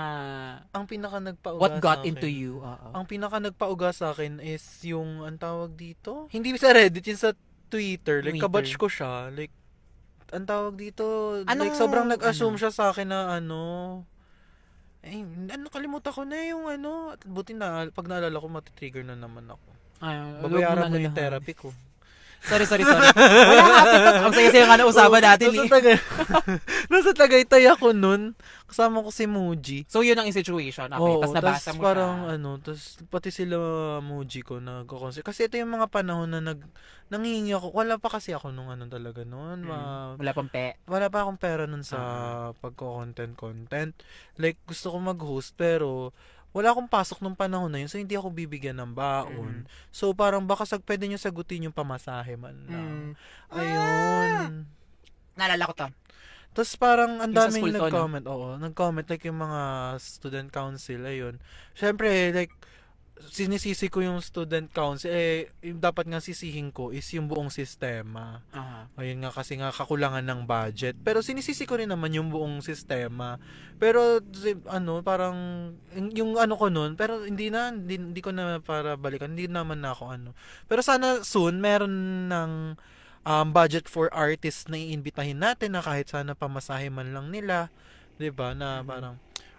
Ang pinaka nagpauga what got sa akin, into you? Oo. Ang pinaka nagpauga sa akin is yung, ang tawag dito? Hindi sa Reddit, yung sa Twitter. Like, Twitter. kabatch ko siya. Like, ang tawag dito, Anong- like, sobrang nag-assume ano? siya sa akin na kalimutan ko na yung at buti na, pag naalala ko, matitrigger na naman ako. Babayaran mo yung therapy ko. Sorry. Wala hapit. Ang saya-saya nga na usapan natin eh. Nasa Tagaytay ako nun. Kasama ko si Muji. So yun ang situation. Okay, Oo, tapos nabasa tas mo parang siya. tas pati sila Muji ko nagko-consider. Kasi ito yung mga panahon na nangihingi ako. Wala pa kasi ako nung talaga noon. Wala pang Wala pa akong pera nun sa pagko-content. Like, gusto ko mag-host pero wala akong pasok nung panahon na yun, so hindi ako bibigyan ng baon. So parang baka pwede nyo sagutin yung pamasahe man lang. Ayun. Naalala ko to. Tapos parang ang Yung sa daming school to, nag-comment. Oo, nag-comment like yung mga student council, ayun. Syempre, like, sinisisi ko yung student council, yung dapat nga sisihin ko is yung buong sistema. Ayun nga, kasi nga kakulangan ng budget. Pero sinisisi ko rin naman yung buong sistema. Pero parang yung ko nun, pero hindi ko na para balikan, hindi naman na ako Pero sana soon meron ng budget for artists na iimbitahin natin na kahit sana pamasahe man lang nila, 'di ba? Na parang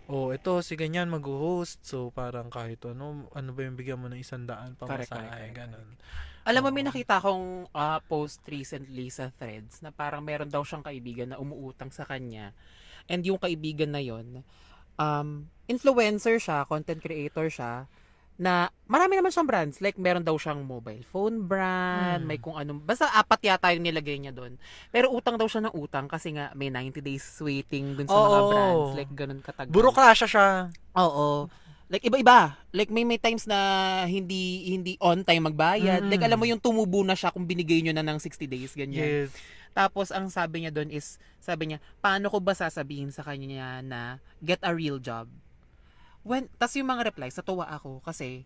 oh, ito si ganyan mag-host. So, parang kahit ano ba yung bigyan mo ng 100 Correct, pamasahe, ganun. Alam mo, may Oo. nakita akong post recently sa Threads na parang meron daw siyang kaibigan na umuutang sa kanya. And yung kaibigan na yon, influencer siya, content creator siya, na marami naman siyang brands. Like, meron daw siyang mobile phone brand, may kung anong, basta 4 yata yung nilagay niya doon. Pero utang daw siya ng utang kasi nga may 90 days waiting dun sa mga Oo. brands. Like, ganun katagal. Burokrasya siya. Oo. Like iba-iba. Like may times na hindi on time magbayad. Mm. Like alam mo yung tumubo na siya kung binigay nyo na ng 60 days ganyan. Yes. Tapos ang sabi niya doon is sabi niya, paano ko ba sasabihin sa kanya na get a real job? Tas yung mga replies, natuwa ako kasi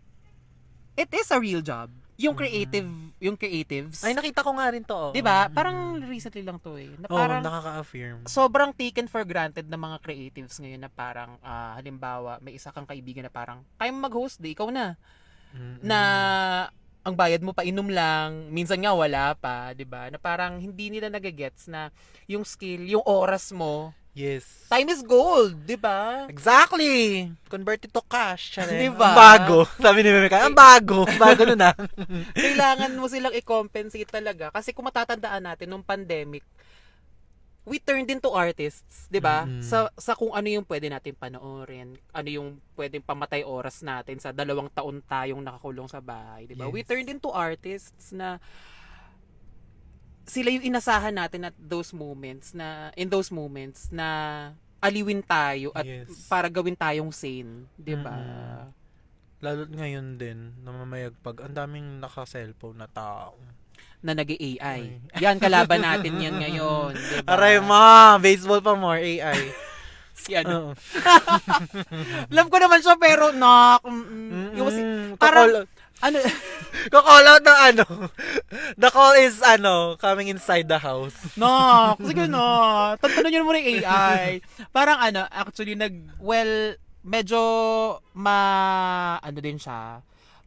it is a real job. Yung creatives. Ay, nakita ko nga rin to. 'Di ba? Parang recently lang to eh. Na Oo, parang nakaka-affirm. sobrang taken for granted ng mga creatives ngayon na parang halimbawa may isa kang kaibigan na parang kaya mo mag-host di ikaw na na ang bayad mo pa inom lang minsan nga wala pa 'di ba na parang hindi nila nagagets na yung skill yung oras mo Yes. time is gold 'di ba Exactly! Converted to cash. Charing. Diba? Ang bago. Sabi ni Meme, ang bago. Bago na na. kailangan mo silang i-compensate talaga kasi kung matatandaan natin nung pandemic we turned into artists, 'di ba? Mm-mm. Sa kung ano yung pwede natin panoorin, ano yung pwedeng pamatay oras natin sa 2 taon tayong nakakulong sa bahay, 'di ba? Yes. We turned into artists na sila yung inasahan natin at in those moments na aliwin tayo at Yes. para gawin tayong sane, 'di ba? Mm-mm. Lalo't ngayon din, namamayagpag, ang daming naka-cellphone na tao. Na nag-AI. Yan kalaban natin yan ngayon, 'di ba? Aray ma, baseball pa more, AI. Si ano. Oo. Alam ko naman siya pero yung parang ano Call out ng ano. The call is coming inside the house. no, sige no. Tantanan niyo muna yung AI. Parang actually medyo din siya.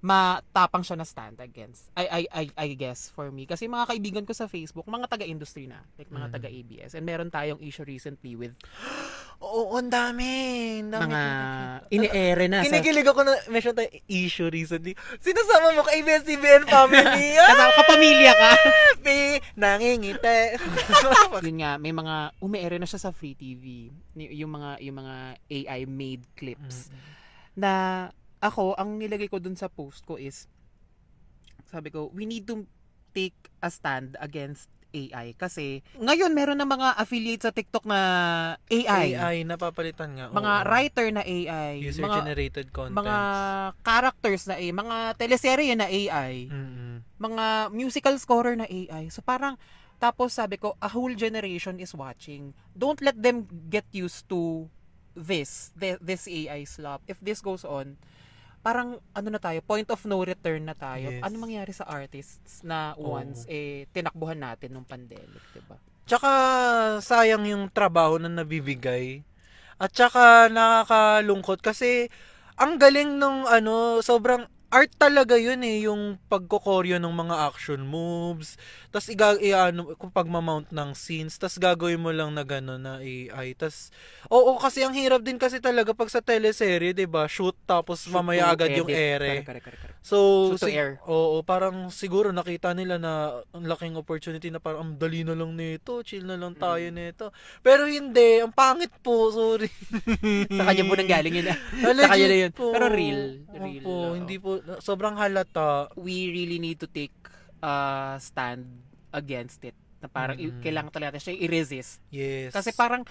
Matapang siya na stand against. I guess for me kasi mga kaibigan ko sa Facebook, mga taga-industry na, like mga taga-ABS. And meron tayong issue recently with Oo, ang dami. mga ini-ere na sa Kinikilig ako na mention tayo issue recently. Sinasama mo kay ABS-CBN family. kasama kapamilya ka. Happy, nangingiti. Yun nga, may mga umiere na siya sa Free TV. Yung mga AI made clips. Na ako, ang nilagay ko dun sa post ko is, sabi ko, we need to take a stand against AI. Kasi, ngayon, meron na mga affiliates sa TikTok na AI. AI, napapalitan nga. Mga oo. writer na AI. User-generated contents. mga characters na AI. Mga teleserye na AI. Mm-mm. Mga musical scorer na AI. So, parang, tapos sabi ko, a whole generation is watching. Don't let them get used to this AI slop. If this goes on, parang na tayo, point of no return na tayo. Yes. Ano mangyari sa artists na once tinakbuhan natin nung pandemic, 'di ba? Tsaka, sayang yung trabaho na nabibigay. At tsaka, nakakalungkot kasi, ang galing nung sobrang art talaga yun yung pagkokoryo ng mga action moves. Tapos, kung pagmamount ng scenes, tapos gagawin mo lang na gano'n na AI. Tapos, oo, kasi ang hirap din kasi talaga pag sa teleserye, 'di ba? Shoot, tapos mamaya agad yung ere. Correct. So, Shoot to air. Oo, parang siguro nakita nila na ang laking opportunity na parang ang dali na lang nito, chill na lang tayo nito. Pero hindi, ang pangit po, sorry. Sa kanya po nanggaling yun. Legit Sa kanya na yun. po. Pero real. Opo, oo. hindi po, sobrang halata. We really need to take a stand against it. Na parang kailangan talaga natin siya i-resist. Yes. Kasi parang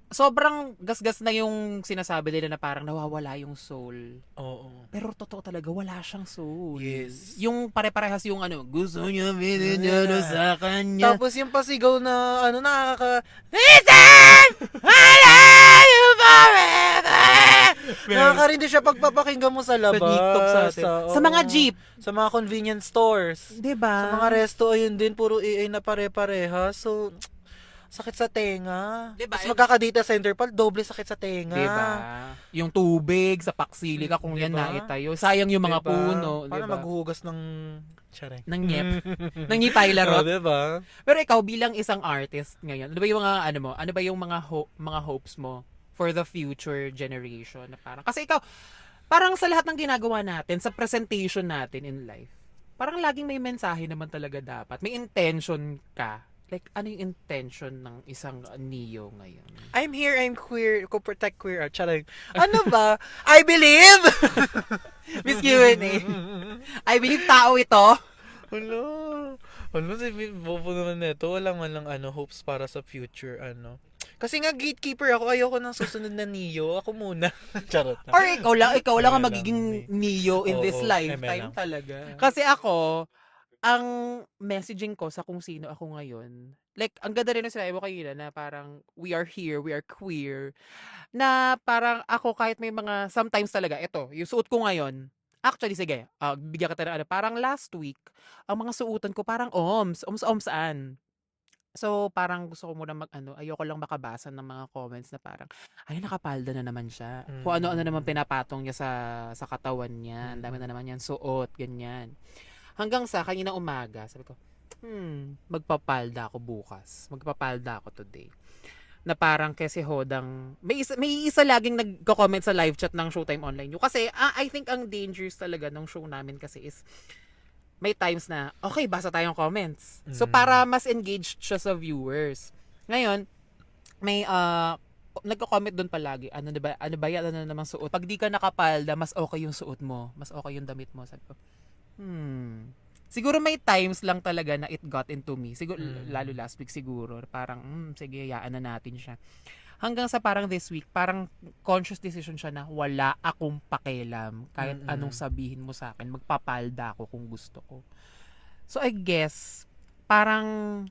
sobrang gasgas na yung sinasabi nila na parang nawawala yung soul. Oo. Pero totoo talaga, wala siyang soul. Yes. Yung pare-parehas yung gusto niya binigyan sa kanya. Tapos yung pasigaw na, nakaka... Listen! I love you forever! Nakaka-rindi siya pagpapakinggan mo sa Sa labas. TikTok sa atin. Sa mga jeep. Sa mga convenience stores. Diba? Sa mga resto, ayun din, puro AI na pare-pareha. So, sakit sa tenga. Diba? Tapos magkakadita center pal, doble sakit sa tenga. Diba? Yung tubig sa paksili ka kung yan Diba? naitayo. Sayang yung mga Diba? puno. Paano Diba? maghuhugas ng... Charing. Ng nyep. Ng nyipay Oh, larot. diba? Pero ikaw bilang isang artist ngayon, ano ba yung mga ano ba yung mga hopes mo for the future generation. Na parang, kasi ikaw, parang sa lahat ng ginagawa natin, sa presentation natin in life, parang laging may mensahe naman talaga dapat. May intention ka. Like, ano yung intention ng isang Neo ngayon? I'm here, I'm queer, ko protect queer art. Charot. Ano ba? I believe! Miss Q&A. I believe tao ito. Ano? Ano si Bobo naman nito? Walang hopes para sa future, Kasi nga gatekeeper ako, ayoko nang susunod na Neo. Ako muna. Charot na. Or ikaw lang ang Wala magiging lang, Neo in this Oo, lifetime lang. talaga. Kasi ako, ang messaging ko sa kung sino ako ngayon, like, ang ganda rin na sinabi mo kanina na parang we are here, we are queer, na parang ako kahit may mga, sometimes talaga, ito, yung suot ko ngayon, actually, sige, bigyan ka tayo ng parang last week, ang mga suotan ko parang oms-omsaan. So, parang gusto ko muna ayoko lang makabasa ng mga comments na parang, ay, nakapalda na naman siya. Kung ano-ano naman pinapatong niya sa katawan niya. Ang dami na naman yan suot, ganyan. Hanggang sa kaninang umaga, sabi ko, magpapalda ako bukas. Magpapalda ako today. Na parang kasi hodang, may isa laging nagko-comment sa live chat ng Showtime Online. Kasi, I think ang dangers talaga ng show namin kasi is, may times na, okay, basa tayong comments. So, para mas engaged siya sa viewers. Ngayon, may, nagko-comment doon palagi, ano ba yan, ano namang suot. Pag di ka nakapalda, mas okay yung suot mo. Mas okay yung damit mo. Sabi ko, siguro may times lang talaga na it got into me. Siguro, lalo last week siguro. Parang, sige, hayaan na natin siya. Hanggang sa parang this week, parang conscious decision siya na wala akong pakialam kahit anong sabihin mo sa akin. Magpapalda ako kung gusto ko. So I guess, parang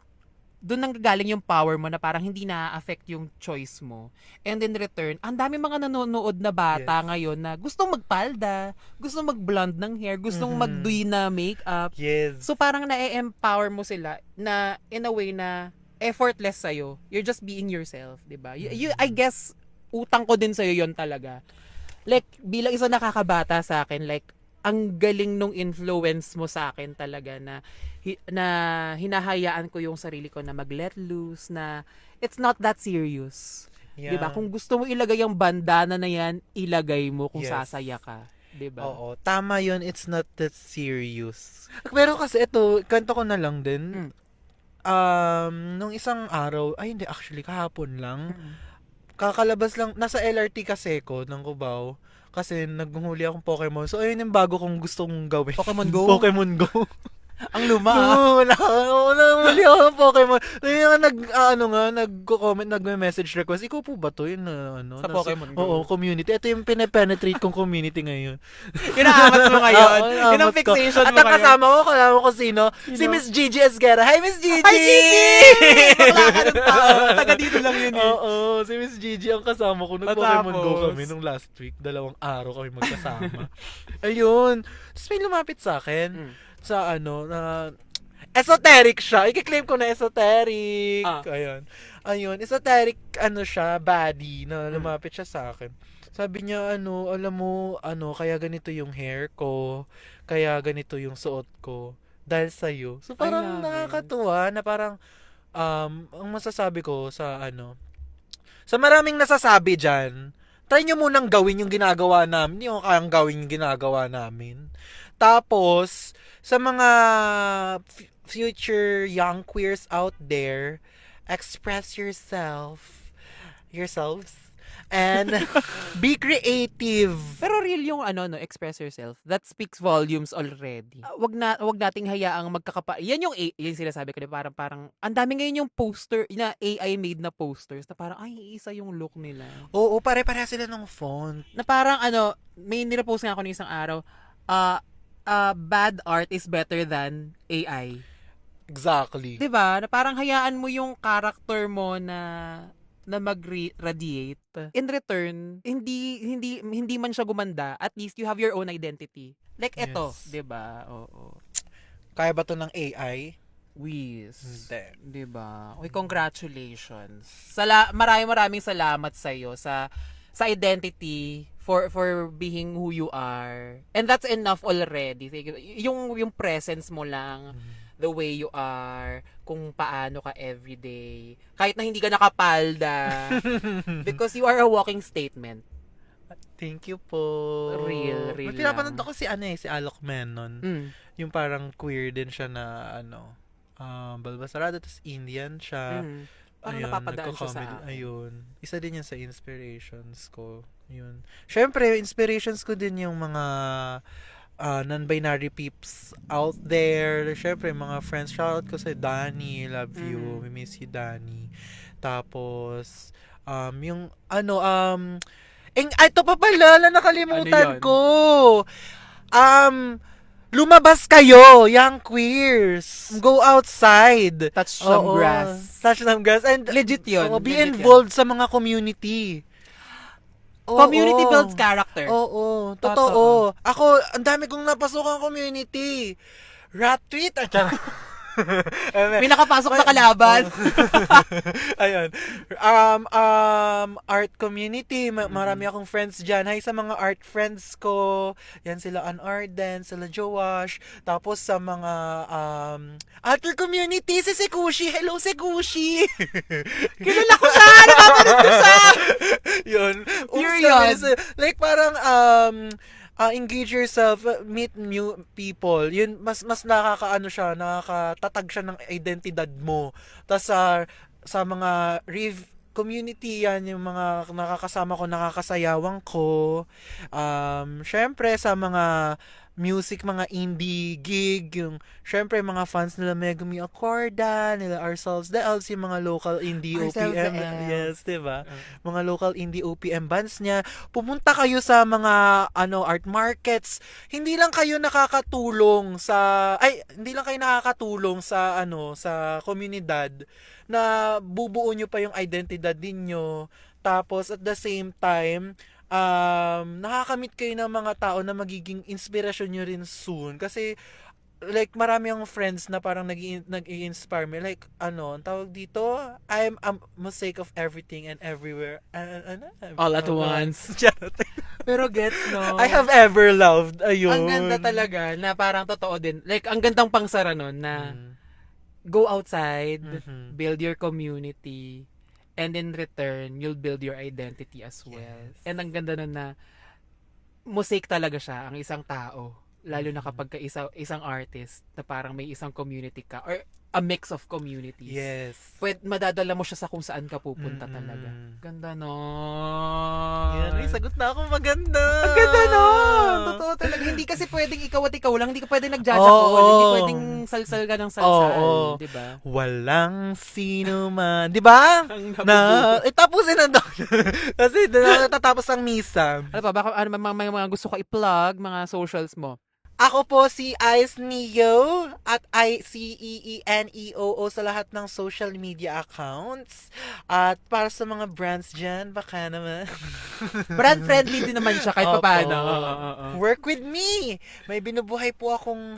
doon nang galing yung power mo na parang hindi na-affect yung choice mo. And in return, ang dami mga nanonood na bata ngayon na gustong magpalda, gustong mag-blonde ng hair, gustong mag-do na makeup. Yes. So parang na-empower mo sila na in a way na effortless sa'yo. You're just being yourself, diba? I guess, utang ko din sa'yo yon talaga. Like, bilang isa nakakabata sa akin, like, ang galing nung influence mo sa akin talaga na hinahayaan ko yung sarili ko na mag-let loose, na it's not that serious. Yeah. Diba? Kung gusto mo ilagay yung bandana na yan, ilagay mo kung Yes. sasaya ka. Diba? Oo, tama yun. It's not that serious. Pero kasi ito, kanto ko na lang din. Nung isang araw, ay hindi, actually, kahapon lang. Kakalabas lang, nasa LRT kasi ko ng Cubao. Kasi naghuli akong Pokemon. So, ayun yung bago kong gustong gawin. Pokemon Go? Pokemon Go. Ang luma. Oo, nahuli ako ng Pokemon. Yung nag-comment, nag-message request. Ikaw po ba to? Yun, Sa Pokemon Go? Oo, community. Ito yung pine-penetrate kong community ngayon. Inaamat mo ngayon. Oo, Yun ang amat ko. fixation At mo ang ngayon. kasama ko sino? Si Miss Gigi Esguera. Hi, Miss Gigi! Hi, Gigi! Bakla ka ng tao. Taga dito lang yun eh. Oo, si Miss Gigi ang kasama ko. Nag-Pokemon Go Matapos. kami nung last week. 2 araw kami magkasama. Ayun. Tapos may lumapit sa akin. Sa na esoteric siya. I-claim ko na esoteric. Ayun. Esoteric, siya, baddie, na lumapit siya sa akin. Sabi niya, alam mo, kaya ganito yung hair ko, kaya ganito yung suot ko, dahil sa'yo. So, parang nakakatuwa, na parang, ang masasabi ko sa sa maraming nasasabi dyan, try nyo munang gawin yung ginagawa namin, hindi ko kayang gawin yung ginagawa namin. Tapos, sa mga future young queers out there, express yourselves, and be creative. Pero real yung express yourself. That speaks volumes already. Wag nating hayaang yan yung yung sinasabi ko, parang ang dami ngayon yung poster na AI made na posters na parang isa yung look nila. Oo, pare-pareha sila ng font. Na parang may nirepost nga ako ng isang araw, bad art is better than AI. Exactly. 'Di ba? Na parang hayaan mo yung character mo na mag-radiate. In return, hindi man siya gumanda, at least you have your own identity. Like eto, Yes. 'di ba? Oo. Kaya ba to ng AI? Whiz. Hindi. 'Di ba? Uy, congratulations. Maraming salamat sa iyo sa identity for being who you are. And that's enough already. Yung presence mo lang the way you are, kung paano ka everyday, kahit na hindi ka nakapalda, because you are a walking statement. Thank you po. Real May lang. pinapanood ako si si Alok Menon. Mm. Yung parang queer din siya na balbasarado, tapos Indian siya. Mm. Parang napapadaan siya sa nagko-comedy. akin. Ayun. Isa din yan sa inspirations ko. Yun. Syempre, inspirations ko din yung mga non-binary peeps out there. Syempre, mga friends. Shoutout ko sa Danny. Love you. We miss you, Danny. Tapos, yung ito pa pala, nakalimutan Ano yun? ko. Lumabas kayo, young queers. Go outside. Touch some Oo, grass. Touch some grass. And Legit yun. be Legit involved sa mga community. Oo. Community builds character. Oo, totoo. Ako, ang dami kong napasok ang community. Rat tweet. May nakapasok na kalaban. Ayun. Art community. Marami akong friends dyan. Hi sa mga art friends ko. Yan sila Anarden, sila Joash. Tapos sa mga alter community, si Sekushi. Hello, Sekushi. Kilala ko siya! Napapanood ko siya! Yun. Pure Oops, yun. like parang engage yourself, meet new people. Yun, mas nakakaano siya, nakakatatag siya ng identidad mo. Tapos sa mga community yan, yung mga nakakasama ko, nakakasayawang ko. Syempre sa mga music, mga indie gig, yung syempre mga fans nila Megumi Accorda, nila Ourselves the Elves, yung mga local indie Ourselves OPM. the Elves. Yes, diba? Mga local indie OPM bands niya. Pumunta kayo sa mga art markets. Hindi lang kayo nakakatulong sa sa komunidad na bubuo nyo pa yung identidad ninyo. Tapos at the same time, nakakamit kayo ng mga tao na magiging inspirasyon nyo rin soon. Kasi, like, marami akong friends na parang nag-i-inspire me. Like, ang tawag dito? I'm a mosaic of everything and everywhere. All at once. Charot. Pero gets, no? I have ever loved. Ayun. Ang ganda talaga, na parang totoo din. Like, ang gandang pangsara nun na go outside, build your community, and in return, you'll build your identity as well. Yes. And ang ganda nun na mosaic talaga siya, ang isang tao. Lalo na kapag isang artist na parang may isang community ka or a mix of communities. Yes. Madadala mo siya sa kung saan ka pupunta talaga. Ganda nun. Yan, may sagot na ako maganda. Ang ganda nun! Totoo talaga. Hindi kasi pwedeng ikaw at ikaw lang. Hindi ka pwedeng nagjajakol. Oo. Hindi pwedeng salsal ka ng salsal. Oo. Diba? Walang sino man. Di ba? Ang nabubuo. Tapusin na daw. Kasi natatapos ang misa. Ano pa? Baka may mga gusto ka i-plug, mga socials mo. Ako po si Ice Neo at ICEENEOO sa lahat ng social media accounts. At para sa mga brands dyan, baka naman. Brand friendly din naman siya kahit Opo. paano. Work with me! May binubuhay po akong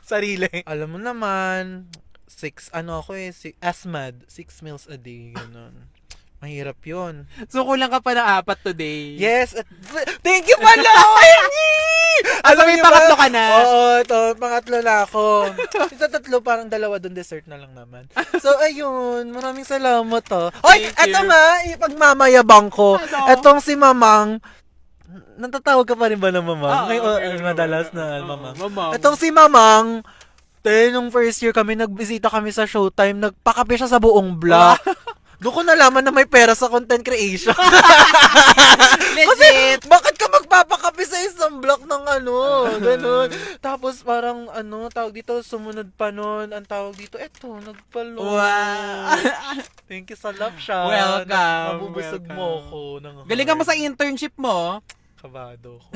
sarili. Alam mo naman, ASMAD, 6 meals a day, ganun. Mahirap yun. So kulang ka pa ng 4 today. Yes! Thank you pala! OMG! So may niyo ba? pangatlo ka na? Oo, pangatlo na ako. Ito 3, parang 2 dun, dessert na lang naman. So, ayun. Maraming salamat, Hoy, Thank eto you. nga, ipagmamayabang ko. Ano? Etong si Mamang, natatawag ka pa rin ba ng Mamang? Oo, Ngayon, okay, madalas okay. na Oo, Mamang. Mamang. Etong si Mamang, nung first year kami, nagbisita kami sa Showtime, nagpakape siya sa buong block. Doon ko nalaman na may pera sa content creation. Legit! Bakit ka magpapakape sa isang block ng ganun. Tapos parang tawag dito, sumunod pa nun. Ang tawag dito, eto, nagpalo. Wow! Thank you sa love shot. Welcome, Mabubusog welcome. mo ako. Galingan mo sa internship mo. Kabado ko.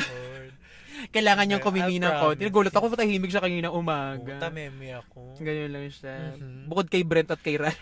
Kailangan niyang I kumimi ng promise. konti. Nagulat ako, patahimik siya kanina umaga. Puta, meme ako. Ganyan lang siya. Mhm. Bukod kay Brent at kay Ran.